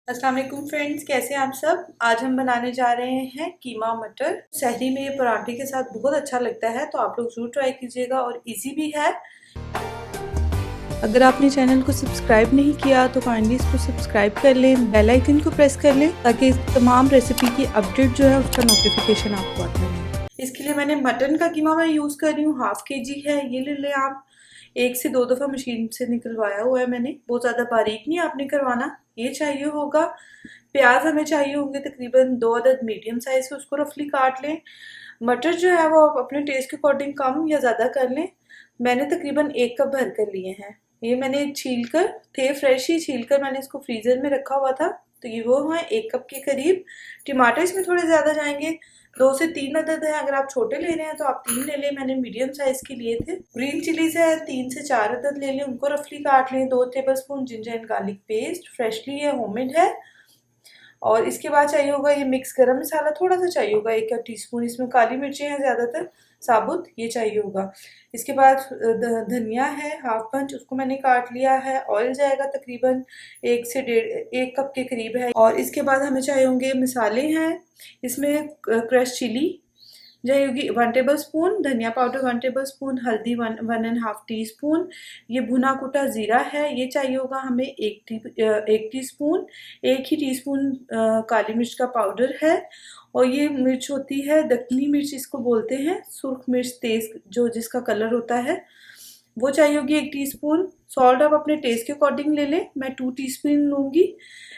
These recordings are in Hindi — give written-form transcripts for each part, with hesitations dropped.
अस्सलाम वालेकुम फ्रेंड्स, कैसे हैं आप सब। आज हम बनाने जा रहे हैं कीमा मटर। सहरी में ये पराठे के साथ बहुत अच्छा लगता है, तो आप लोग जरूर ट्राई कीजिएगा और इजी भी है। अगर आपने चैनल को सब्सक्राइब नहीं किया तो काइंडली इसको सब्सक्राइब कर लें, बेल आइकन को प्रेस कर लें ताकि तमाम रेसिपी की अपडेट जो है उसका नोटिफिकेशन आपको आता है। इसके लिए मैंने मटन का कीमा मैं यूज़ कर रही हूँ, ½ kg है। ये ले लें आप। 1 से 2 दफ़ा मशीन से निकलवाया हुआ है मैंने, बहुत ज़्यादा बारीक नहीं आपने करवाना। ये चाहिए होगा। प्याज हमें चाहिए होंगे तकरीबन 2 अदद मीडियम साइज के, उसको रफली काट लें। मटर जो है वो आप अपने टेस्ट के अकॉर्डिंग कम या ज़्यादा कर लें। मैंने तकरीबन 1 कप भर कर लिए हैं। ये मैंने छील कर थे, फ्रेश ही छील कर मैंने इसको फ्रीज़र में रखा हुआ था, तो ये वो है 1 कप के करीब। टमाटर इसमें थोड़े ज़्यादा जाएंगे, 2 से 3 अदद है। अगर आप छोटे ले रहे हैं तो आप 3 ले लें, मैंने मीडियम साइज के लिए थे। ग्रीन चिलीज है 3 से 4 अदद ले लें, उनको रफली काट लें। 2 tablespoon ginger and garlic paste, freshly है, होममेड है। और इसके बाद चाहिए होगा ये मिक्स गरम मसाला, थोड़ा सा चाहिए होगा, 1 टीस्पून। इसमें काली मिर्चें हैं ज़्यादातर साबुत, ये चाहिए होगा। इसके बाद धनिया है ½ पंच, उसको मैंने काट लिया है। ऑयल जाएगा तकरीबन 1 से 1.5 कप के करीब है। और इसके बाद हमें चाहिए होंगे मसाले हैं। इसमें क्रश चिली जाएगी 1 टेबल स्पून, धनिया पाउडर 1 टेबल स्पून, हल्दी 1.5 टीस्पून। ये भुना कुटा ज़ीरा है, ये चाहिए होगा हमें 1 टीस्पून। 1 ही टीस्पून काली मिर्च का पाउडर है। और ये मिर्च होती है दक्कनी मिर्च, इसको बोलते हैं, सुर्ख मिर्च तेज जो जिसका कलर होता है, वो चाहिए होगी 1 टीस्पून। सॉल्ट आप अपने टेस्ट के अकॉर्डिंग ले लें, मैं 2 टीस्पून लूँगी।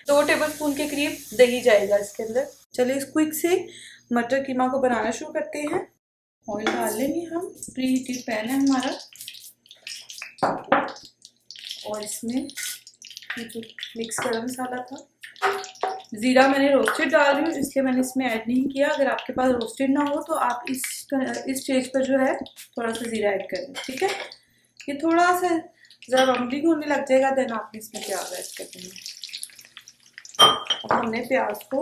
2 टेबल स्पून के करीब दही जाएगा इसके अंदर। चलिए इस क्विक से मटर कीमा को बनाना शुरू करते हैं। ऑयल डाल लेंगे हम, प्री हीटेड पैन है हमारा। और इसमें जो मिक्स गरम मसाला था, ज़ीरा मैंने रोस्टेड डाल रही हूँ, इसलिए मैंने इसमें ऐड नहीं किया। अगर आपके पास रोस्टेड ना हो तो आप इस स्टेज पर जो है थोड़ा सा ज़ीरा ऐड कर लें, ठीक है। ये थोड़ा सा ज़रा रंगली होने लग जाएगा, देन आपने इसमें प्याज ऐड कर देंगे। अब हमने प्याज को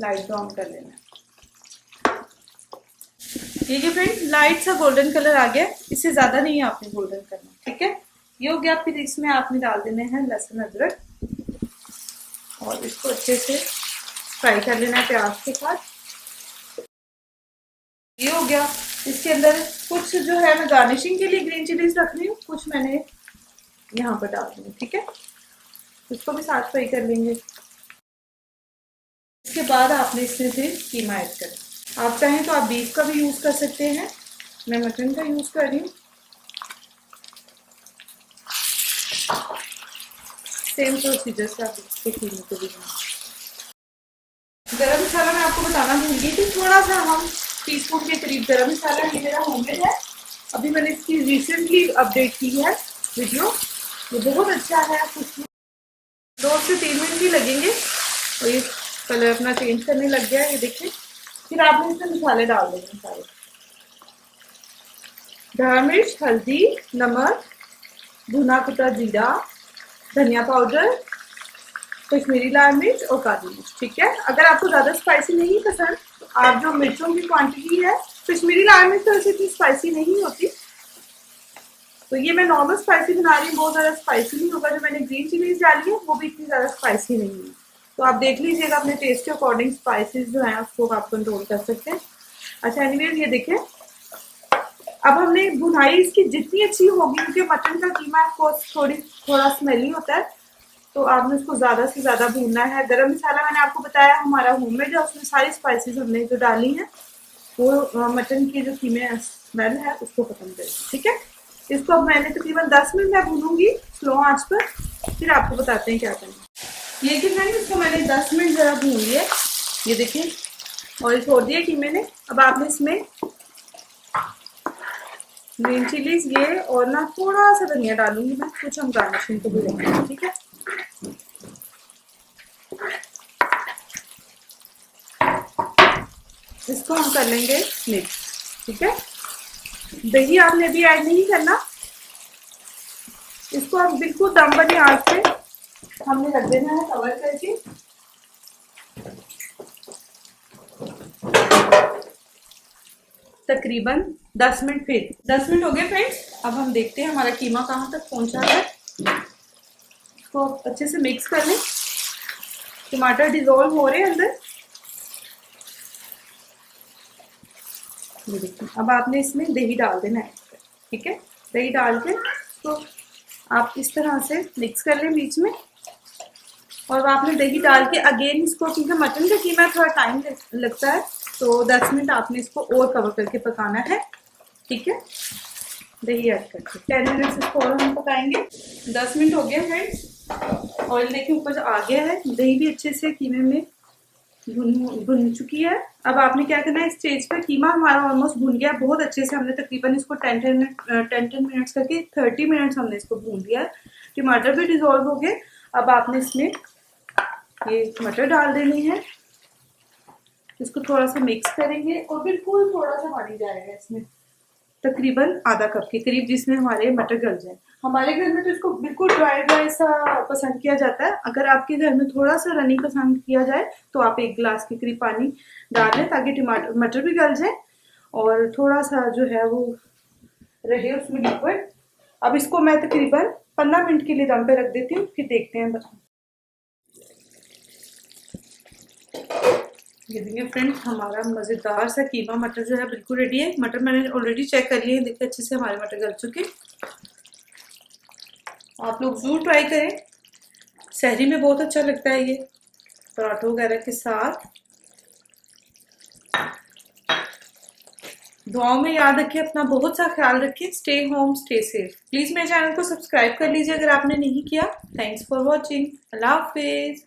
लाइट ब्राउन कर लेना है। देखिए फ्रेंड, लाइट सा गोल्डन कलर आ गया, इससे ज़्यादा नहीं आपने गोल्डन करना, ठीक है। ये हो गया। फिर इसमें आपने डाल देने हैं लहसुन अदरक और इसको अच्छे से फ्राई कर लेना है प्याज के साथ। ये हो गया। इसके अंदर कुछ जो है मैं गार्निशिंग के लिए ग्रीन चिलीज रख रही हूँ, कुछ मैंने यहाँ पर डाल दूँगी, ठीक है। इसको भी साथ फ्राई कर लेंगे। इसके बाद आपने इसमें फिर कीमा ऐड करना। आप चाहें तो आप बीफ का भी यूज़ कर सकते हैं, मैं मटन का यूज़ कर रही हूँ। सेम प्रोसीजर से आप इसके कीमे को भी बनाएं। गरम मसाला मैं आपको बताना भूल गई थी, थोड़ा सा हम टीस्पून के करीब गरम मसाला, ये मेरा होममेड है। अभी मैंने इसकी रिसेंटली अपडेट की है वीडियो, ये बहुत अच्छा है। कुछ 2 से 3 मिनट ही लगेंगे और ये कलर अपना चेंज करने लग गया है, ये देखिए। फिर आपने इसमें मसाले डाल देंगे सारे, धनिया मिर्च, हल्दी, नमक, भुना कुटा जीरा, धनिया पाउडर, कश्मीरी लाल मिर्च और काली मिर्च, ठीक है। अगर आपको ज़्यादा स्पाइसी नहीं पसंद तो आप जो मिर्चों की क्वांटिटी है, कश्मीरी लाल मिर्च तो ऐसे इतनी स्पाइसी नहीं होती, तो ये मैं नॉर्मल स्पाइसी बना रही हूँ, बहुत ज़्यादा स्पाइसी नहीं होगा। जो मैंने ग्रीन चिलीज डाली है वो भी इतनी ज़्यादा स्पाइसी नहीं है, तो आप देख लीजिएगा अपने टेस्ट के अकॉर्डिंग स्पाइसेस जो हैं उसको आप कंट्रोल कर सकते हैं। अच्छा एनीवेज, ये देखें, अब हमने भुनाई इसकी जितनी अच्छी होगी, क्योंकि मटन का कीमा थोड़ा स्मेली होता है, तो आपने उसको ज़्यादा से ज़्यादा भूनना है। गरम मसाला मैंने आपको बताया हमारा होममेड है, उसमें सारी स्पाइसेस हमने जो डाली हैं वो मटन की जो कीमे स्मेल है उसको खत्म करेगी, ठीक है। इसको अब मैंने तकरीबन 10 मिनट मैं भूनूंगी स्लो आंच पर, फिर आपको बताते हैं क्या करना। ये कि मैंने इसको मैंने 10 मिनट ज़रा भून लिया, ये देखिए ऑयल छोड़ दिया कि मैंने। अब आपने इसमें ग्रीन चिलीज ये और ना थोड़ा सा धनिया डालूंगी मैं, कुछ हम गार्निशिंग को भी रखेंगे, ठीक है। इसको हम कर लेंगे मिक्स, ठीक है। दही आपने भी ऐड नहीं करना, इसको हम बिल्कुल दम वाली आंच पे हमने रख देना है कवर करके। तकरीबन 10 मिनट, फिर 10 मिनट हो गए फ्रेंड्स। अब हम देखते हैं हमारा कीमा कहाँ तक पहुंचा है। इसको अच्छे से मिक्स कर लें। टमाटर डिजोल्व हो रहे हैं अंदर। ये देखिए, अब आपने इसमें दही डाल देना है, ठीक है। दही डाल के तो आप इस तरह से मिक्स कर लें बीच में। और आपने दही डाल के अगेन इसको, क्योंकि मटन का कीमा थोड़ा टाइम लगता है, तो 10 मिनट आपने इसको और कवर करके पकाना है, ठीक है। दही ऐड करके 10 मिनट्स इसको और हम पकाएंगे। 10 मिनट हो गया फ्रेंड्स। ऑयल देखिए ऊपर आ गया है, दही भी अच्छे से कीमे में भुन चुकी है। अब आपने क्या करना है, इस स्टेज पे कीमा हमारा ऑलमोस्ट भुन गया बहुत अच्छे से। हमने तकरीबन इसको 10 मिनट्स करके 30 मिनट्स हमने इसको भून लिया है। टमाटर भी डिजोल्व हो गए। अब आपने इसमें ये मटर डाल देनी है, इसको थोड़ा सा मिक्स करेंगे और बिल्कुल थोड़ा सा पानी जाएगा इसमें, तकरीबन आधा कप के करीब, जिसमें हमारे मटर गल जाए। हमारे घर में तो इसको बिल्कुल ड्राई ड्राई सा पसंद किया जाता है। अगर आपके घर में थोड़ा सा रनी पसंद किया जाए तो आप 1 गिलास के करीब पानी डाल लें, ताकि टमाटर मटर भी गल जाए और थोड़ा सा जो है वो रहे उसमें लिक्विड। अब इसको मैं तकरीबन 15 मिनट के लिए दम पे रख देती हूँ, फिर देखते हैं। ये देखिए फ्रेंड्स, हमारा मज़ेदार सा कीमा मटर जो है बिल्कुल रेडी है। मटर मैंने ऑलरेडी चेक कर लिए, देखिए अच्छे से हमारे मटर गल चुके। आप लोग जरूर ट्राई करें, सहरी में बहुत अच्छा लगता है ये, पराठों वगैरह के साथ। दुआओं में याद रखें, अपना बहुत सा ख्याल रखें। Stay home, stay safe. Please मेरे चैनल को सब्सक्राइब कर लीजिए अगर आपने नहीं किया। Thanks for watching. अल्लाह हाफिज़।